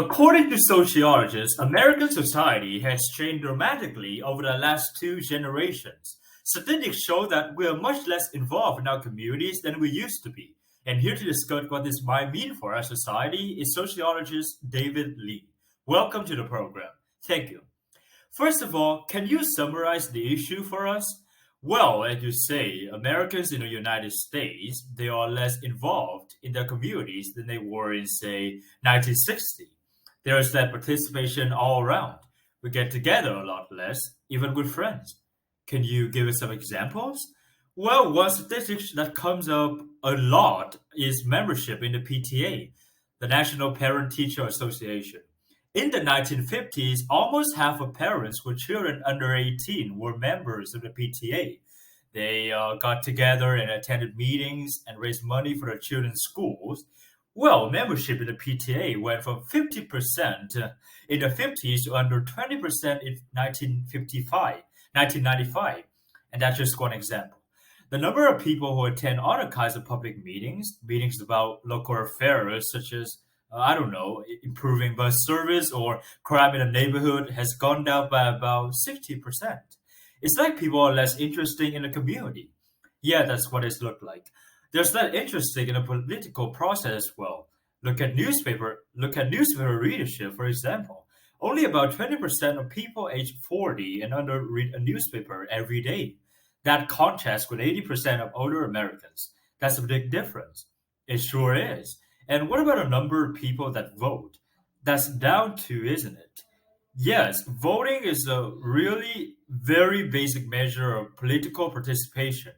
According to sociologists, American society has changed dramatically over the last two generations. Statistics show that we are much less involved in our communities than we used to be. And here to discuss what this might mean for our society is sociologist David Lee. Welcome to the program. Thank you. First of all, can you summarize the issue for us? Well, as you say, Americans in the United States, they are less involved in their communities than they were in, say, 1960. There is that participation all around. We get together a lot less, even with friends. Can you give us some examples? Well, one statistic that comes up a lot is membership in the PTA, the National Parent Teacher Association. In the 1950s, almost half of parents with children under 18 were members of the PTA. They got together and attended meetings and raised money for their children's schools. Well, membership in the PTA went from 50% in the 50s to under 20% in 1995, and that's just one example. The number of people who attend other kinds of public meetings, meetings about local affairs such as, I don't know, improving bus service or crime in the neighborhood, has gone down by about 60%. It's like people are less interested in the community. Yeah, that's what it's looked like. There's that interesting in the political process as well. Look at newspaper readership, for example. Only about 20% of people aged 40 and under read a newspaper every day. That contrasts with 80% of older Americans. That's a big difference. It sure is. And what about the number of people that vote? That's down too, isn't it? Yes, voting is a really very basic measure of political participation,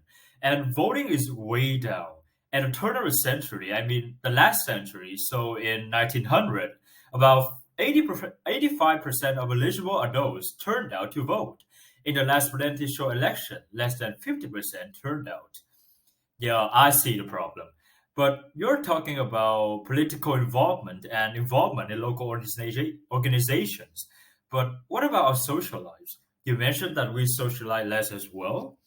and voting is way down. At the turn of the century, I mean the last century, so in 1900, about 85% of eligible adults turned out to vote. In the last presidential election, less than 50% turned out. Yeah, I see the problem. But you're talking about political involvement and involvement in local organizations. But what about our social lives? You mentioned that we socialize less as well.